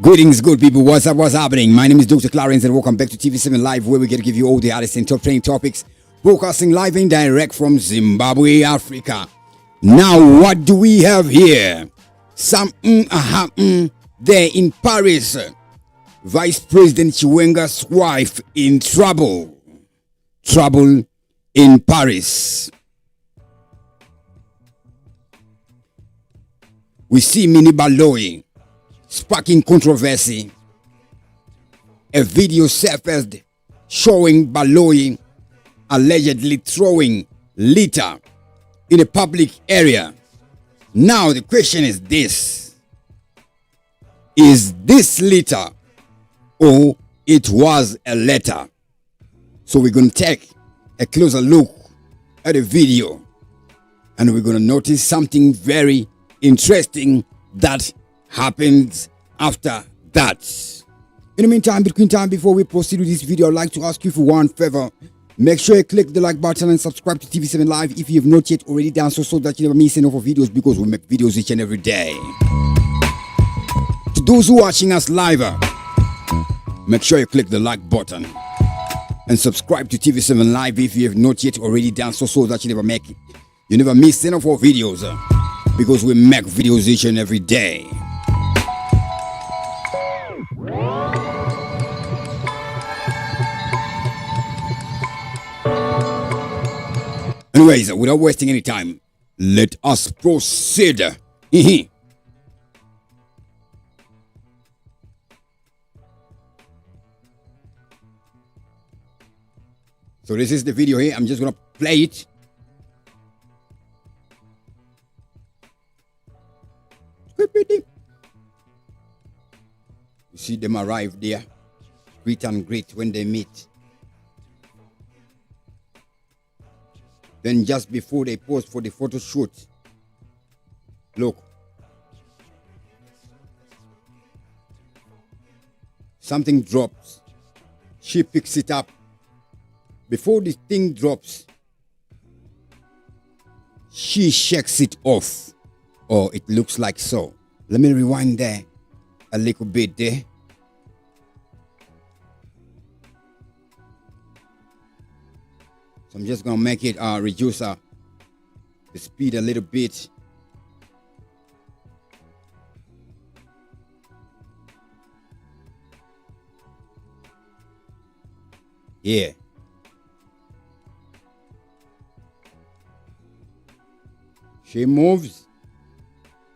Greetings, good people. What's up? What's happening? My name is Dr. Clarence, and welcome back to TV7 Live, where we get to give you all the hottest and top trending topics, broadcasting live and direct from Zimbabwe, Africa. Now, what do we have here? Some there in Paris. Vice President Chiwenga's wife in trouble. Trouble in Paris. We see Mini Baloyi sparking controversy. A video surfaced showing Baloyi allegedly throwing litter in a public area. Now the question is this: is this litter or it was a letter? So we're going to take a closer look at the video, and we're going to notice something very interesting that happens after that. In the meantime, before we proceed with this video, I'd like to ask you for one favor. Make sure you click the like button and subscribe to TV7 Live if you have not yet already done so that you never miss any of our videos, because we make videos each and every day. To those who are watching us live, make sure you click the like button and subscribe to TV7 Live if you have not yet already done so that you never miss any of our videos, because we make videos each and every day. Anyways, without wasting any time, let us proceed. So this is the video here. I'm just gonna play it. You see them arrive there, greet and greet when they meet. Then just before they pose for the photo shoot, look, something drops. She picks it up. Before the thing drops, she shakes it off. Oh, it looks like so. Let me rewind there a little bit there. So I'm just gonna make it reduce the speed a little bit. Yeah. She moves.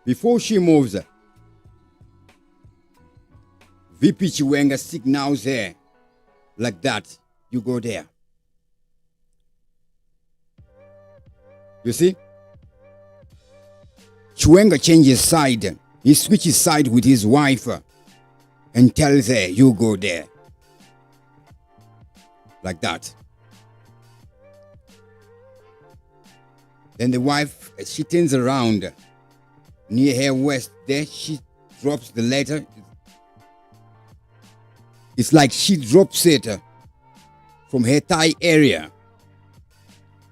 Before she moves, VP Chiwenga signals her like that. You go there. You see? Chiwenga changes side. He switches side with his wife and tells her, you go there. Like that. Then the wife, she turns around. Near her waist there, she drops the letter. It's like she drops it from her thigh area.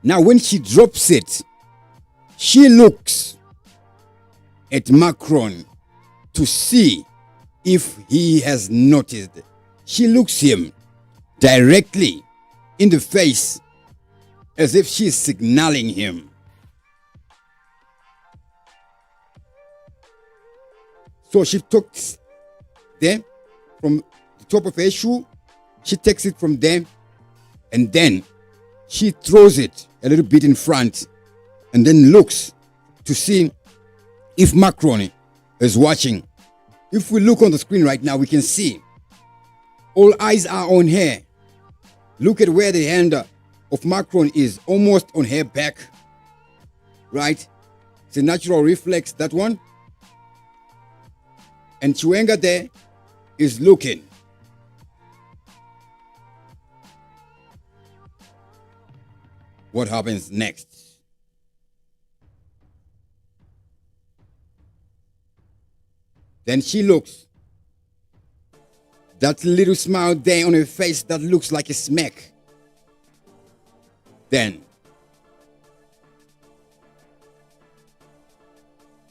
Now when she drops it, she looks at Macron to see if he has noticed. She looks him directly in the face as if she is signaling him. So she takes them from the top of her shoe. She takes it from them, and then she throws it a little bit in front, and then looks to see if Macron is watching. If we look on the screen right now, we can see all eyes are on her. Look at where the hand of Macron is, almost on her back. Right? It's a natural reflex, that one. And Chiwenga there is looking. What happens next? Then she looks. That little smile there on her face that looks like a smack. Then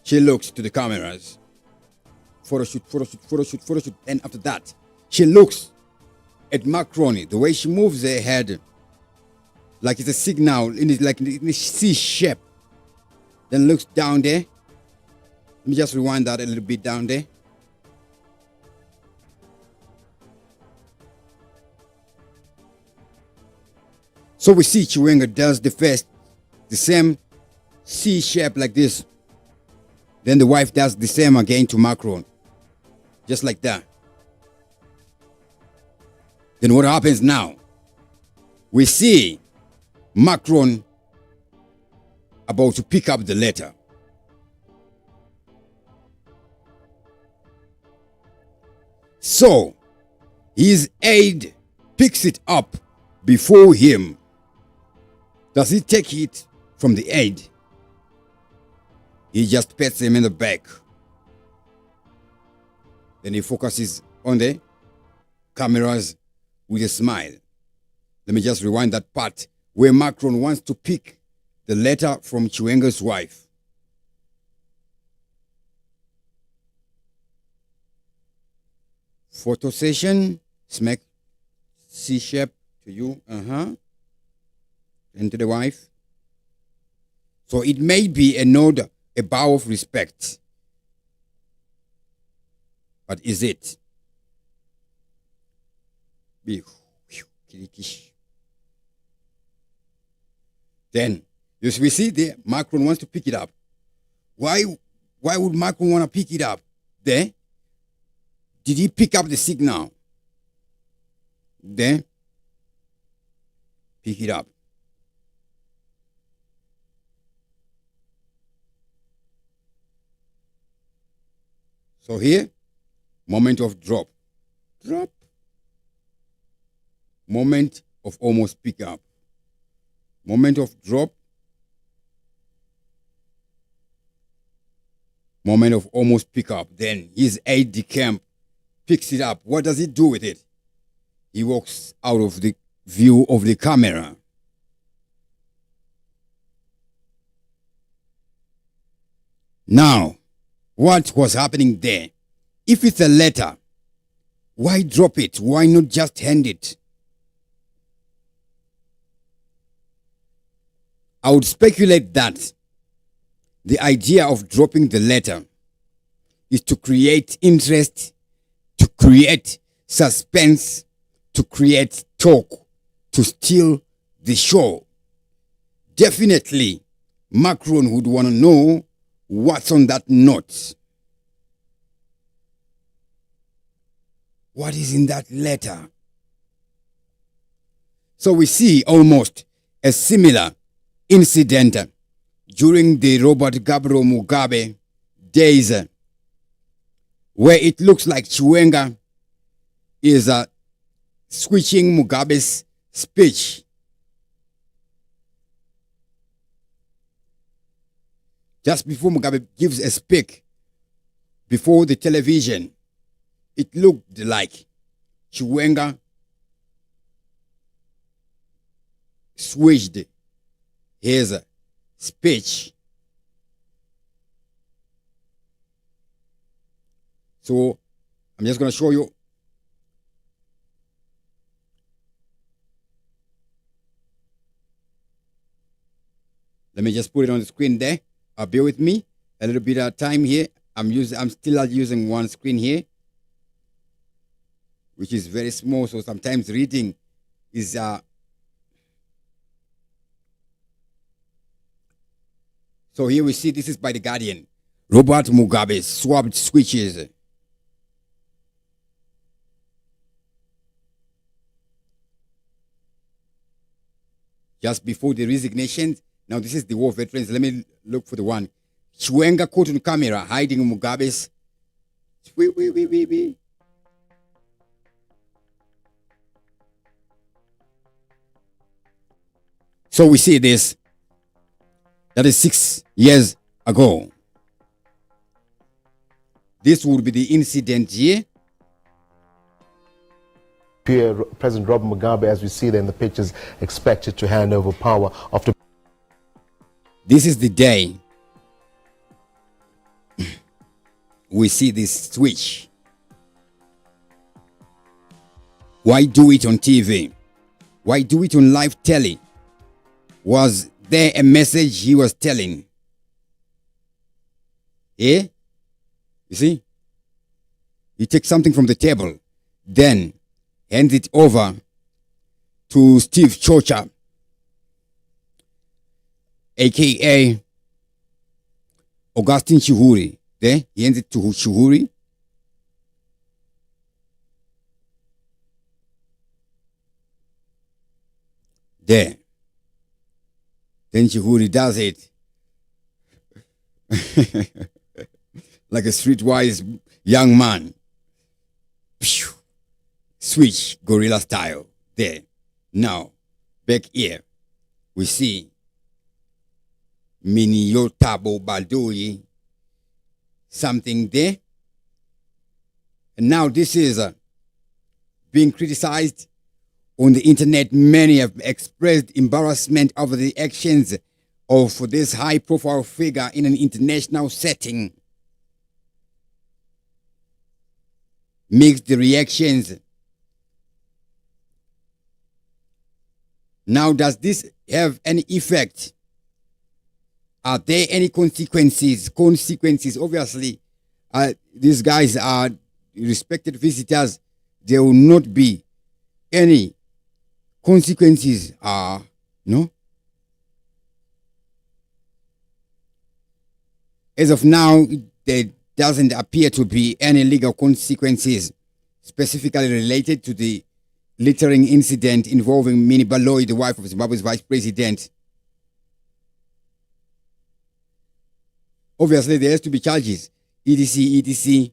she looks to the cameras. photo shoot. And after that, she looks at Macron, the way she moves her head, like it's a signal, like in a C shape. Then looks down there. Let me just rewind that a little bit down there. So we see Chiwenga does the same C shape like this. Then the wife does the same again to Macron. Just like that. Then what happens now? We see Macron about to pick up the letter. So his aide picks it up before him. Does he take it from the aide? He just pats him in the back. Then he focuses on the cameras with a smile. Let me just rewind that part where Macron wants to pick the letter from Chiwenga's wife. Photo session, smack C shape to you, and to the wife. So it may be a nod, a bow of respect. But is it? Then, we see there, Macron wants to pick it up. Why would Macron want to pick it up? There, did he pick up the signal? Then, pick it up. So here, moment of drop. Drop. Moment of almost pick up. Moment of drop. Moment of almost pick up. Then his aide de camp picks it up. What does he do with it? He walks out of the view of the camera. Now, what was happening there? If it's a letter, why drop it? Why not just hand it? I would speculate that the idea of dropping the letter is to create interest, to create suspense, to create talk, to steal the show. Definitely, Macron would want to know what's on that note. What is in that letter? So we see almost a similar incident during the Robert Gabriel Mugabe days, where it looks like Chiwenga is switching Mugabe's speech. Just before Mugabe gives a speak before the television, it looked like Chiwenga switched his speech. So I'm just going to show you. Let me just put it on the screen there. Bear with me a little bit of time here. I'm still using one screen here, which is very small. So sometimes reading is So here we see this is by The Guardian. Robert Mugabe swapped switches. Just before the resignation. Now this is the war veterans. Let me look for the one. Chiwenga caught on camera hiding Mugabe's. So we see this. That is 6 years ago. This would be the incident here. President Robert Mugabe, as we see there in the pictures, expected to hand over power after. This is the day we see this switch. Why do it on TV? Why do it on live telly? Was there a message he was telling? You see? He takes something from the table, then hands it over to Steve Chocha, aka Augustine Chihuri. There, he hands it to Chihuri. There. Then Chihuri does it like a streetwise young man. Switch, gorilla style. There. Now, back here, we see Miniyotabo Baldui, something there. And now this is being criticized on the internet. Many have expressed embarrassment over the actions of this high-profile figure in an international setting. Mixed reactions. Now, does this have any effect? Are there any consequences? Obviously, these guys are respected visitors. There will not be any consequences. No? As of now, there doesn't appear to be any legal consequences specifically related to the littering incident involving Minnie Baloyi, the wife of Zimbabwe's vice president. Obviously, there has to be charges. etc.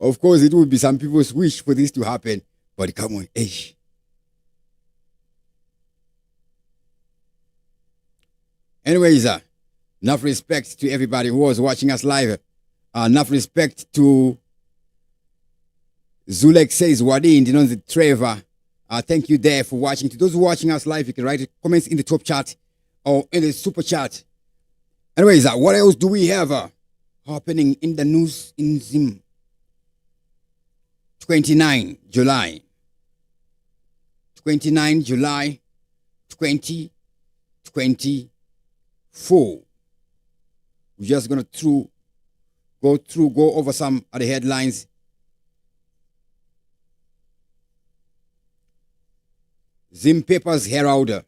Of course, it would be some people's wish for this to happen. But come on, Anyways, enough respect to everybody who was watching us live. Enough respect to Zulek says Wadi Indinonzi Trevor. Thank you there for watching. To those watching us live, you can write comments in the top chat or in the super chat. Anyways, what else do we have happening in the news in Zim? 29 July 2024. We're just gonna go over some of the headlines. Zimpapers Herald.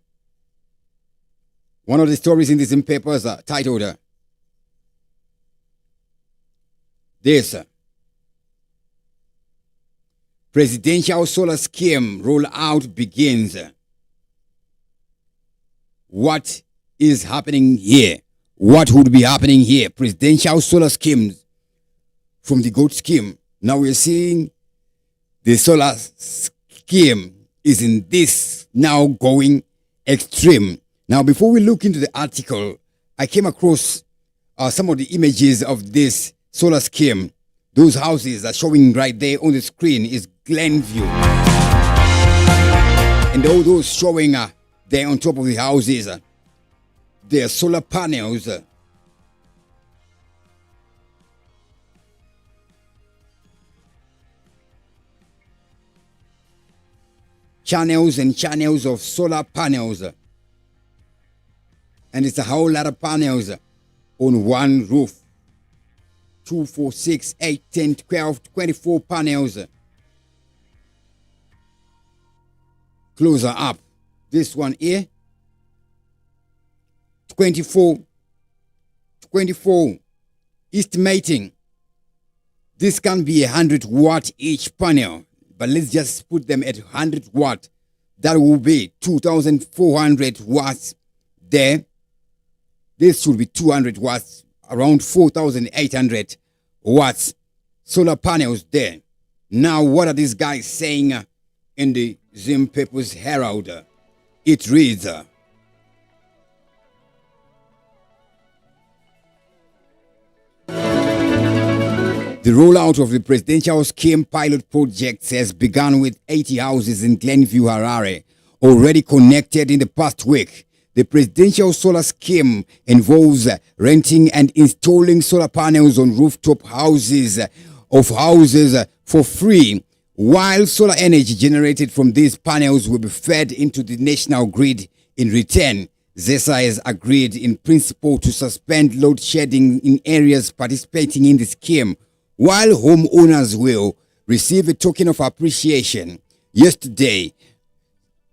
One of the stories in the Zimpapers titled this: Presidential solar scheme rollout begins. What is happening here? What would be happening here? Presidential solar schemes from the GOAT scheme. Now we're seeing the solar scheme is in this now going extreme. Now, before we look into the article, I came across some of the images of this solar scheme. Those houses are showing right there on the screen is Glenview. And all those showing there on top of the houses, there are solar panels. Channels and channels of solar panels. And it's a whole lot of panels on one roof. 2, 4, 6, 8, 10, 12, 24 panels. Closer up. This one here. 24. Estimating. This can be 100 watt each panel. But let's just put them at 100 watt. That will be 2,400 watts there. This should be 200 watts, around 4,800 watts. Solar panels there. Now, what are these guys saying in the Zimpapers Herald? It reads, the rollout of the presidential scheme pilot projects has begun with 80 houses in Glenview, Harare, already connected in the past week. The presidential solar scheme involves renting and installing solar panels on rooftop houses for free, while solar energy generated from these panels will be fed into the national grid. In return, ZESA has agreed in principle to suspend load shedding in areas participating in the scheme, while homeowners will receive a token of appreciation. Yesterday,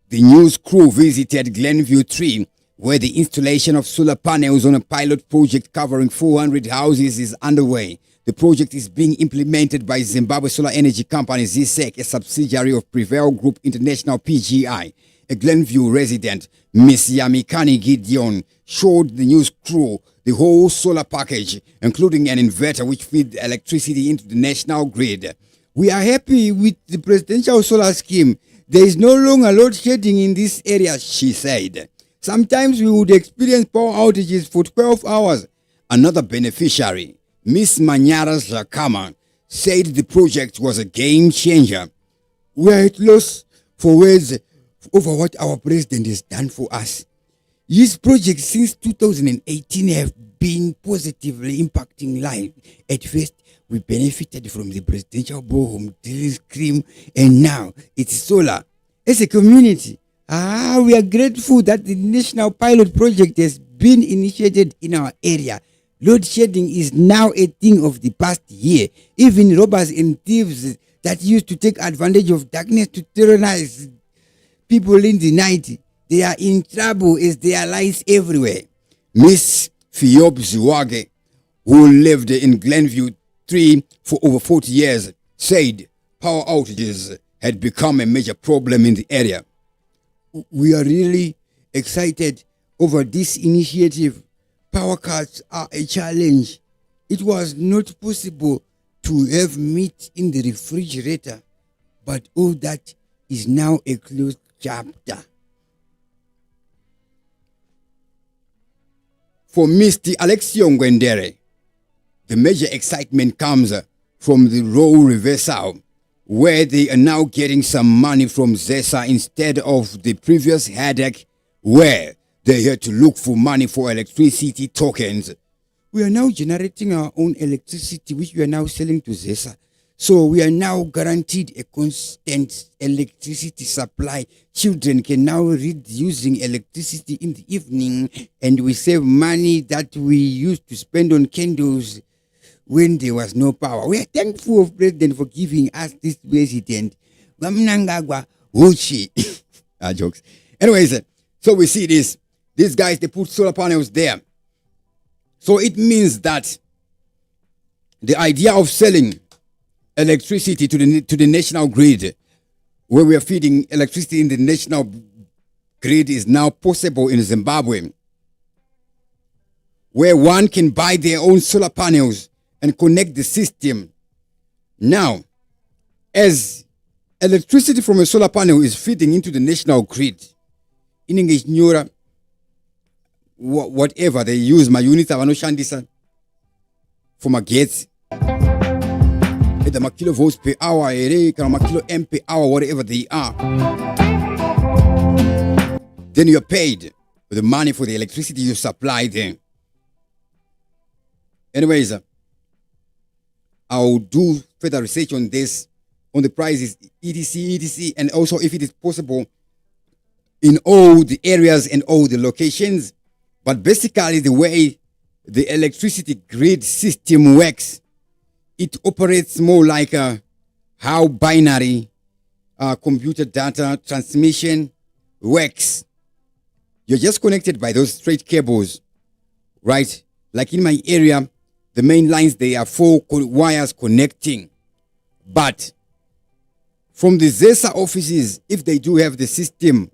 the news crew visited Glenview 3, where the installation of solar panels on a pilot project covering 400 houses is underway. The project is being implemented by Zimbabwe Solar Energy Company, ZSEC, a subsidiary of Prevail Group International, PGI. A Glenview resident, Miss Yamikani Gideon, showed the news crew the whole solar package, including an inverter which feeds electricity into the national grid. We are happy with the presidential solar scheme. There is no longer load shedding in this area, she said. Sometimes we would experience power outages for 12 hours. Another beneficiary, Miss Manyara Zakama, said the project was a game changer. We are at loss for words over what our president has done for us. His projects since 2018 have been positively impacting life. At first, we benefited from the presidential borehole drilling scheme, and now it's solar. As a community, we are grateful that the national pilot project has been initiated in our area. Load shedding is now a thing of the past year. Even robbers and thieves that used to take advantage of darkness to terrorize people in the night, they are in trouble as there are lights everywhere. Miss Fiob Ziwage, who lived in Glenview 3 for over 40 years, said power outages had become a major problem in the area. We are really excited over this initiative. Power cuts are a challenge. It was not possible to have meat in the refrigerator, but all that is now a closed chapter. For Mr. Alexio Ngwendere, the major excitement comes from the role reversal, where they are now getting some money from ZESA instead of the previous headache where they had to look for money for electricity tokens. We are now generating our own electricity, which we are now selling to ZESA. So we are now guaranteed a constant electricity supply. Children can now read using electricity in the evening, and we save money that we used to spend on candles when there was no power. We are thankful of President for giving us this president. Jokes. Anyways, so we see this. These guys, they put solar panels there. So it means that the idea of selling electricity to the national grid, where we are feeding electricity in the national grid, is now possible in Zimbabwe, where one can buy their own solar panels and connect the system. Now, as electricity from a solar panel is feeding into the national grid, in English, whatever they use, my units are no shandisa for my gates. The kilovolts per hour, kilo amp per hour, whatever they are. Then you're paid with the money for the electricity you supply them. Anyways, I'll do further research on this, on the prices, etc, and also if it is possible in all the areas and all the locations. But basically, the way the electricity grid system works, it operates more like how binary computer data transmission works. You're just connected by those straight cables, right? Like in my area, the main lines, they are 4 wires connecting. But from the ZESA offices, if they do have the system,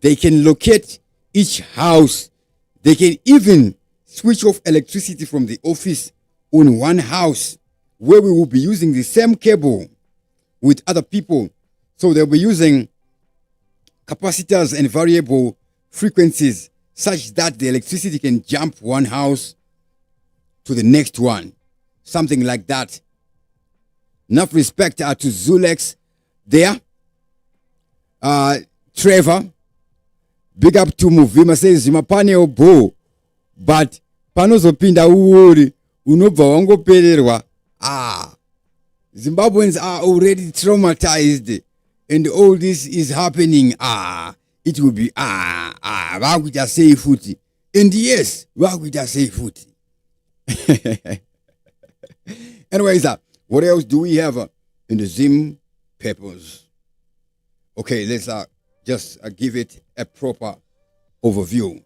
they can locate each house. They can even switch off electricity from the office on one house, where we will be using the same cable with other people. So they'll be using capacitors and variable frequencies such that the electricity can jump one house to the next one. Something like that. Enough respect to Zulex there. Trevor. Big up to Muvima says Zimapane obo. But panozopinda uori unobva wangopererwa. Zimbabweans are already traumatized and all this is happening. It will be vakuita sei futi. And yes, vakuita sei futi. Anyways, what else do we have in the Zimpapers? Okay, let's just give it a proper overview.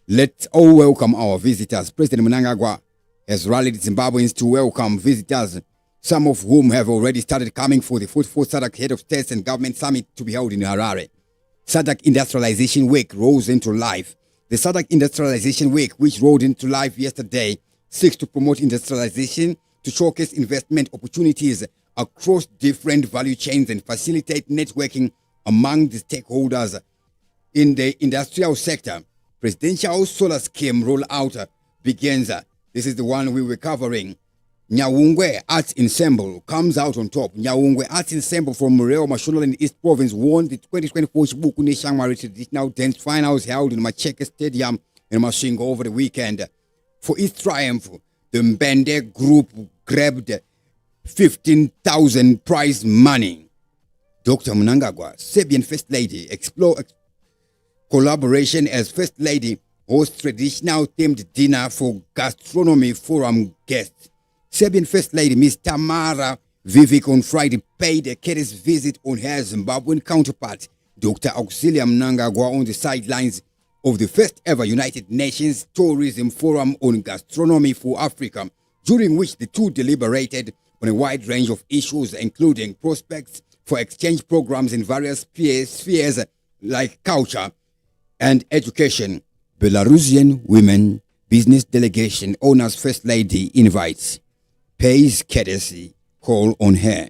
Let's all welcome our visitors. President Mnangagwa has rallied Zimbabweans to welcome visitors, some of whom have already started coming for the 44th SADC Head of States and Government Summit to be held in Harare. SADC Industrialization Week rose into life. The SADC Industrialization Week, which rolled into life yesterday, seeks to promote industrialization, to showcase investment opportunities across different value chains and facilitate networking among the stakeholders in the industrial sector. Presidential solar scheme rollout begins. This is the one we were covering. Nyawungwe Arts Ensemble comes out on top. Nyawungwe Arts Ensemble from Mureo Mashonaland East Province won the 2024 Shibuku Neshangmari Traditional Dance Finals held in Macheke Stadium in Mashingo over the weekend. For its triumph, the Mbende group grabbed 15,000 prize money. Dr. Mnangagwa, Serbian First Lady, explore collaboration as First Lady hosts traditional themed dinner for gastronomy forum guests. Serbian First Lady Ms. Tamara Vivek on Friday paid a courteous visit on her Zimbabwean counterpart, Dr. Auxilia Mnangagwa, on the sidelines of the first ever United Nations Tourism Forum on Gastronomy for Africa, during which the two deliberated on a wide range of issues, including prospects for exchange programs in various spheres like culture and education. Belarusian women business delegation honors First Lady invites, pays courtesy call on her.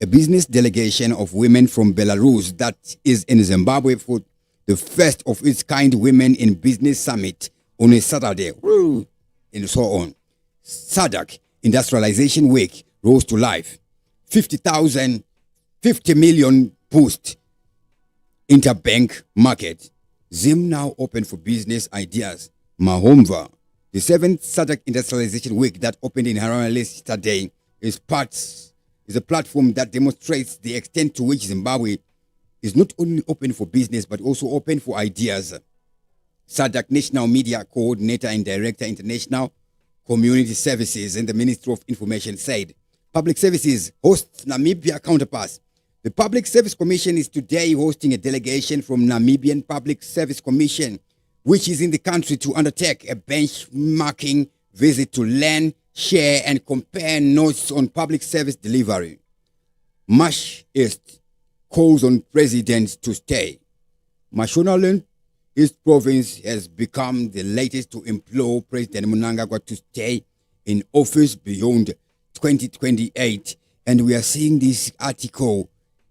A business delegation of women from Belarus that is in Zimbabwe for the first of its kind Women in Business Summit on a Saturday, and so on. SADC Industrialization Week rose to life. 50 million boost interbank market. Zim now open for business ideas. Mahomva, the 7th SADC Industrialization Week that opened in Harare yesterday, is a platform that demonstrates the extent to which Zimbabwe is not only open for business but also open for ideas. SADC National Media Coordinator and Director International Community Services in the Ministry of Information said, Public Services hosts Namibia counterparts. The Public Service Commission is today hosting a delegation from Namibian Public Service Commission, which is in the country to undertake a benchmarking visit to learn, share, and compare notes on public service delivery. Mash East calls on presidents to stay. Mashonaland East Province has become the latest to implore President Mnangagwa to stay in office beyond 2028. And we are seeing this article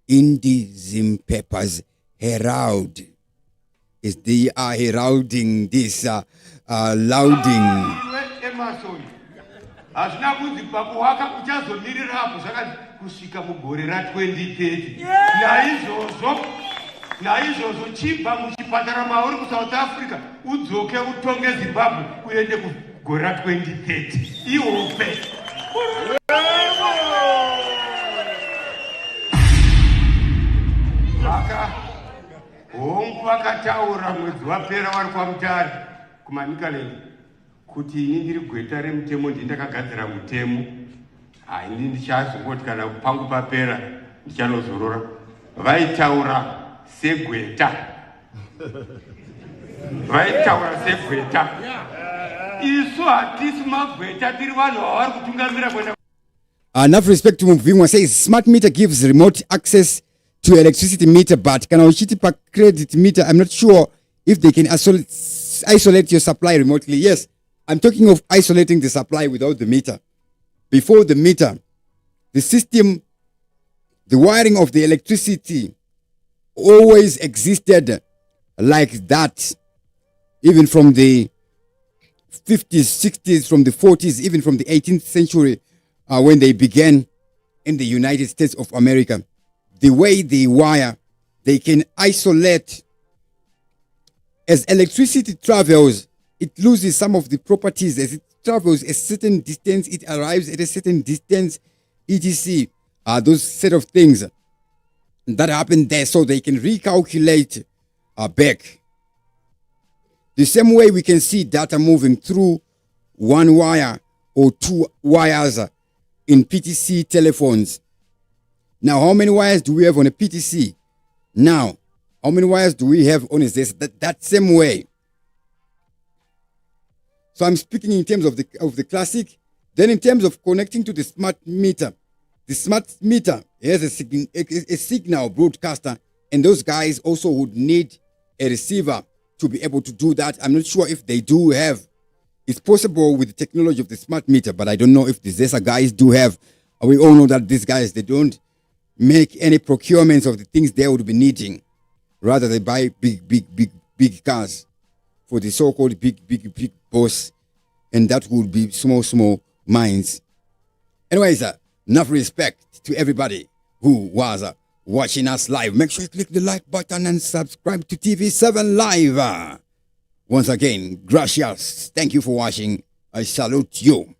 in the Zimpapers Herald. Is they are heralding this louding. Hazvina kunzi pakuwaka kuchazomirirapo kusvika mugore ra2030. Naizvozvo chibva muchipatara mauri kuSouth Africa udzoke utonge Zimbabwe uende kugore ra2030 ihope. Hongu vakataura mwedzi wapera vari kwaMutare kumaNicaland kuti ini ndiri gweta remutemo ndindakagadzira mutemo. Ini ndichazongoti kana pangu papera ndichanozorora. Vaitaura segweta. Isu hatisi magweta tiri vanhu vavari kutungamira kwenda. Enough respect to Mvimwa says smart meter gives remote access to electricity meter, but can per credit meter, I'm not sure if they can isolate your supply remotely. Yes, I'm talking of isolating the supply without the meter. Before the meter, the system, the wiring of the electricity always existed like that, even from the 50s, 60s, from the 40s, even from the 18th century, when they began in the United States of America. The way they wire they can isolate. As electricity travels, it loses some of the properties. As it travels a certain distance, it arrives at a certain distance, etc. Those set of things that happen there, so they can recalculate back. The same way we can see data moving through one wire or two wires in PTC telephones. Now, how many wires do we have on a PTC? Now, how many wires do we have on this? That same way. So I'm speaking in terms of the classic. Then in terms of connecting to the smart meter, the smart meter has a signal broadcaster, and those guys also would need a receiver to be able to do that. I'm not sure if they do have. It's possible with the technology of the smart meter, but I don't know if the ZESA guys do have. We all know that these guys, they don't make any procurements of the things they would be needing. Rather, they buy big cars for the so-called big boss, and that would be small mines. Anyways, enough respect to everybody who was watching us live. Make sure you click the like button and subscribe to TV7 Live. Once again, gracias. Thank you for watching. I salute you.